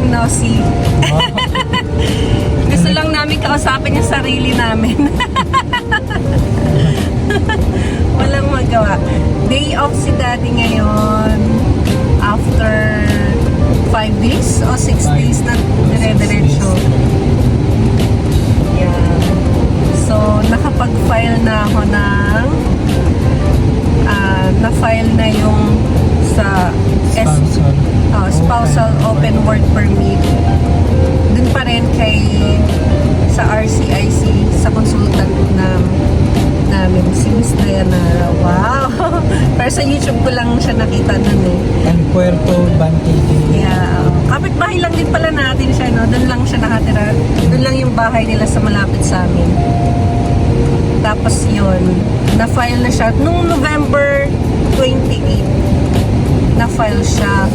nosy. Gusto lang namin kausapin yung sarili namin. Walang magawa. Day off si Daddy ngayon. After 5 days o 6 days na dire-diretso. Yan. So, nakapag-file na ako ng na-file na yung sa spousal open work permit. Dun pa rin kay sa RCIC, sa consultant namin, si Miss Diana. Wow! Pero sa YouTube ko lang siya nakita nun eh. And Puerto Banquete. Yeah. Kapit-bahay lang din pala natin siya, no? Doon lang siya nakatira. Doon lang yung bahay nila sa malapit sa amin. Tapos yun, na-file na siya. Nung November 28, na-file siya.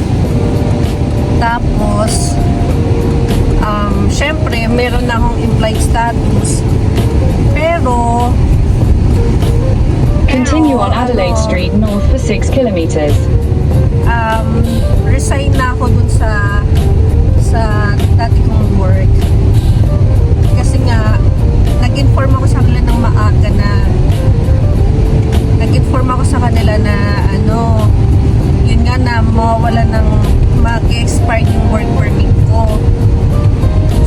Tapos, syempre, meron na akong implied status. Pero, Continue on Adelaide Street north for 6 kilometers. Resign na ako dun sa dati kong work. Kasi nga, nag-inform ako sa kanila ng maaga na yun nga na mawawala ng mag-expire yung work permit ko.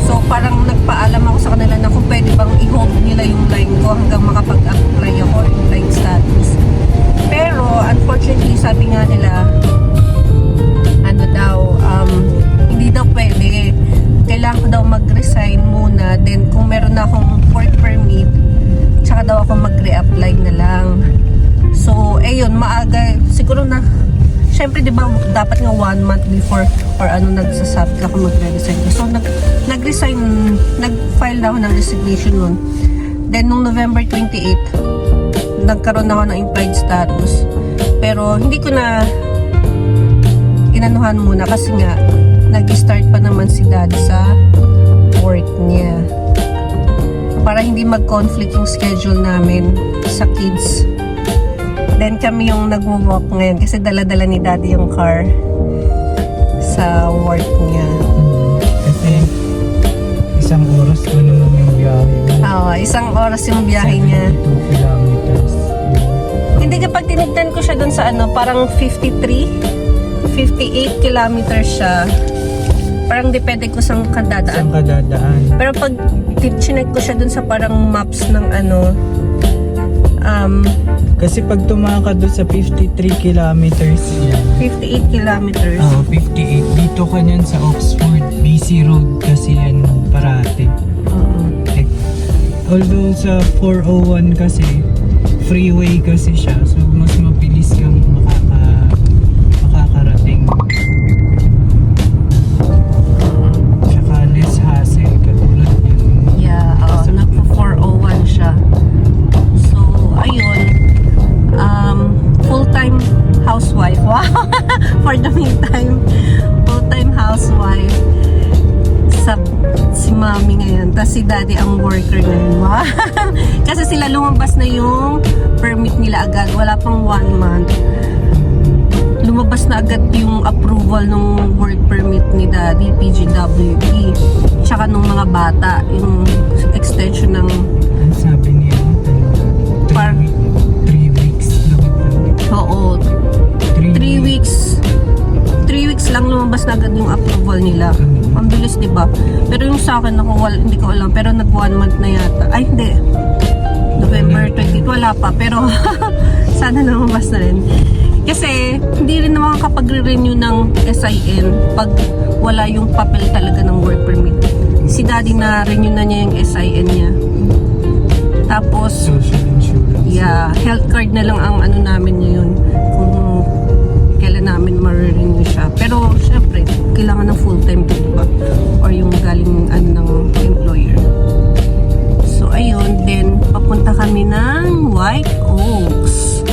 So parang nagpaalam ako sa kanila na kung pwede bang i-hold nila yung line ko hanggang makapag-apply ako yung line status. Pero unfortunately sabi nga nila hindi daw pwede. Kailangan ko daw mag-resign muna, then kung meron na akong work permit, tsaka daw ako mag-re-apply na lang. So, ayun, maaga, siguro na, syempre diba, dapat nga 1 month before or nagsasabi ka kung magre-resign. So, nag-resign, nag-file na ako ng resignation nun. Then, nung November 28, nagkaroon ako ng implied status. Pero, hindi ko na inanuhan muna kasi nga, nag-start pa naman si Dad sa work niya. Para hindi mag-conflict yung schedule namin sa kids. Then kami yung nag-walk ngayon kasi dala-dala ni Daddy yung car sa work niya. Kasi isang oras ko naman yung biyahe. Oo, isang oras yung biyahe niya. 72 kilometers. Hindi, kapag tinignan ko siya dun sa parang 58 kilometers siya. Parang depende ko saan kadadaan. Saan ka dadaan? Pero pag chinek ko siya dun sa parang maps ng Kasi pag tumaka doon sa 53 kilometers yan. 58 kilometers. Oo, 58. Dito ka niyan sa Oxford. BC Road kasi yan parati. Although sa 401 kasi, freeway kasi siya. So mas mabilis kang makakarating. Tsaka less hassle katulad yun. Yeah, nagpo-401 siya. So, ayun. Full-time housewife. Wow! For the meantime, full-time housewife. Si Mami ngayon. Tapos si Daddy ang worker ngayon. Wow! Kasi sila lumabas na yung permit nila agad. Wala pang 1 month. Lumabas na agad yung approval ng work permit ni Daddy, PGWE. Tsaka nung mga bata, yung extension ng Ang sabi niya, 3 weeks lang. oo, 3 weeks. 3 weeks lang lumabas na agad yung approval nila. Ang bilis, diba? Pero yung sa akin, hindi ko alam. Pero nag 1 month na yata. Ay, hindi. November 20, wala pa. Pero, sana lumabas na rin. Kasi, hindi rin naman kapag re-renew ng SIN pag wala yung papel talaga ng work permit. Si Daddy na renew na niya yung SIN niya. Tapos, Social insurance. yeah, health card na lang ang namin yun. Kung kailan namin ma-renew siya. Pero, syempre, kailangan ng full-time, diba? Or yung galing ng employer. So, ayun. Then, papunta kami ng White Oaks.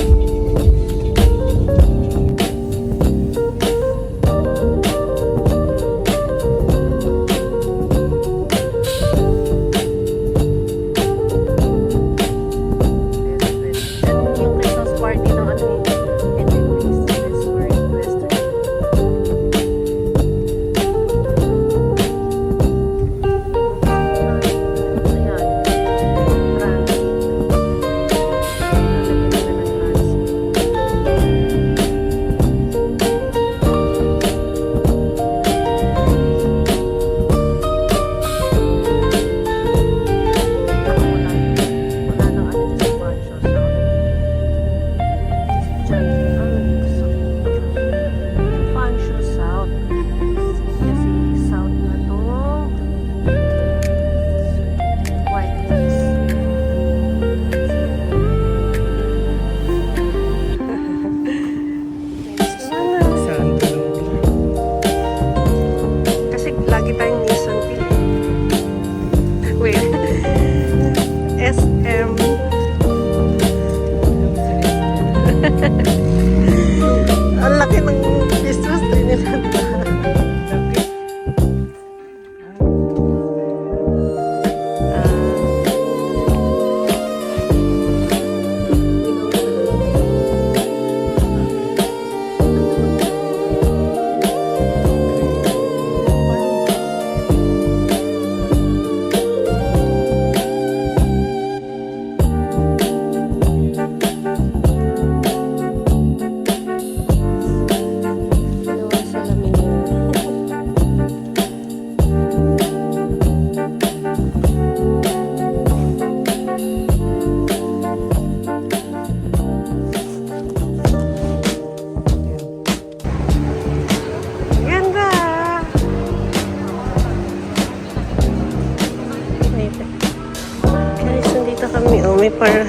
Parang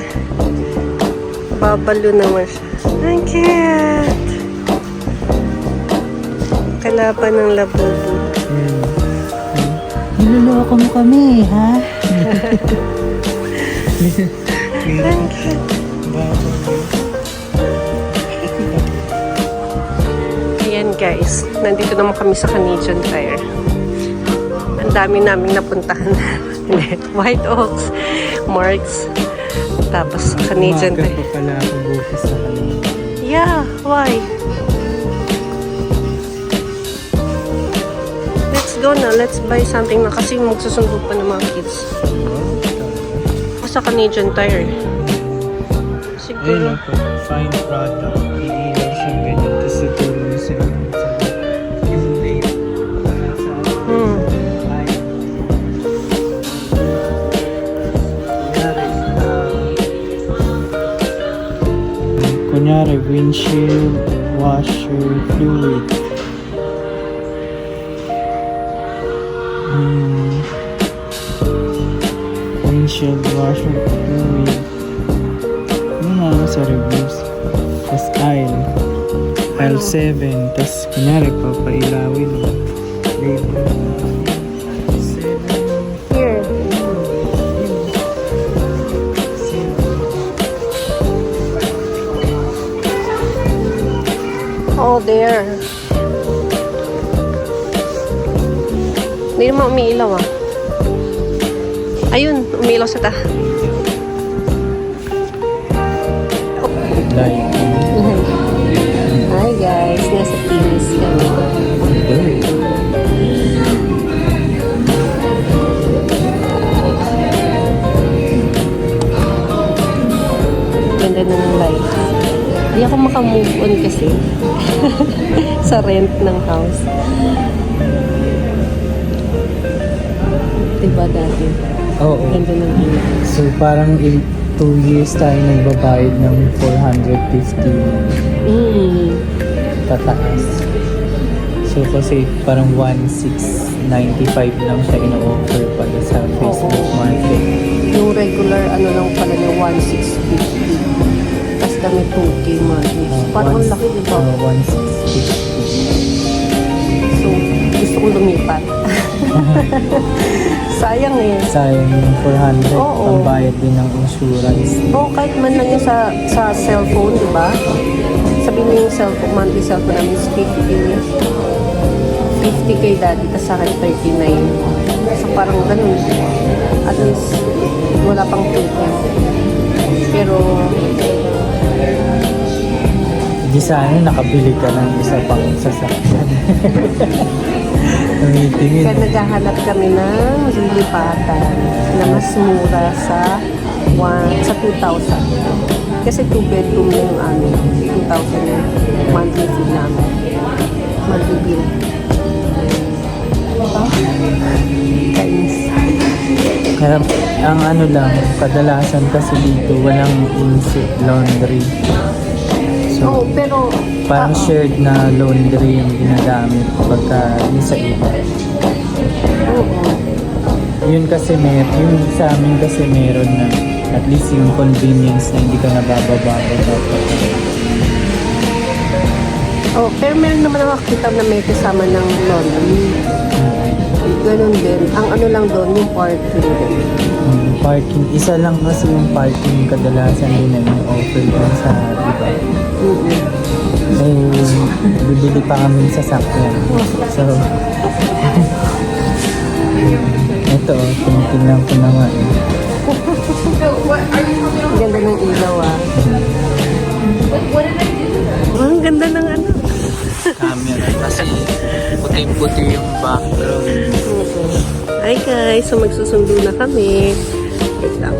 babalo naman siya. Ang cute! Kalaban ng labubu. Niloloko mo kami, ha? Ang cute. Ayan guys, nandito naman kami sa Canadian Tire. Ang dami naming napuntahan. White Oaks, Marks, tapos Canadian Umaga Tire. pa pala ako bukas sa kanila. Yeah, why? Let's go na, let's buy something na kasi magsusundo pa ng mga kids. Ako sa Canadian Tire. Ayun Siguro. ako, fine product. Iilaw siyang ganyan. Tapos ituro niya sa yung vape. Para sa ay. Kunyari, windshield washer fluid. Windshield washer fluid. Ano na ako sa reviews? Tapos aisle 7. Tapos kunyari papailawin mo. Label 7. Here. Oh, there. Hindi naman umiilaw ah. Ayun, umiilaw sa ta. Like, Hi guys, nasa Tinis kami. Ganda na ng light. Hindi ako makamove on kasi sa rent ng house. Diba dati? oo. Ganda ng light. So parang 2 years tayo nagbabayad ng 450 tataas. So kasi parang 1,695 lang siya ina-offer pala sa Facebook Market. Yung regular ano lang pala niya 1,650. Tapos kami 2K monthly. Parang ang laki diba? 1,650. So, gusto kong lumipat. Sayang eh. Sayang yung 400, Oo. pambayad din ng insurance. O kahit man lang yung sa cellphone, di ba? Sabihin mo yung cellphone, monthly cellphone namin is 50 kay daddy, tapos sa akin 39. So parang ganun. At least, wala pang premium. Pero, Di sana nakabili ka ng isa pang sasakyan. Tingin. kaya naghahanap kami ng lilipatan na mas mura sa 2,000. Kasi 2 bedroom na yung amin. 2,000 yung monthly fee namin. Monthly bill. Kainis. Kaya ang ano lang, kadalasan kasi dito walang insert laundry. Oo, So, pero parang shared na laundry yung ginagamit pagka yung sa iba. oo. Yun kasi yung sa amin kasi meron na at least yung convenience na hindi ka nabababa dapat. Oh, pero meron naman ako nakita na may kasama ng laundry. Ganun din. Ang ano lang doon, yung parking. Parking, isa lang kasi yung parking kadalasan din na in-offer doon sa iba. Eh, bibili pa kami sa sakyan. So, ito, tinitingnan ko naman. Ang ganda ng ilaw ah. Ang ganda ng ano. Camera, kasi puti-puti yung background. Hi guys, so magsusundo na kami. Wait lang.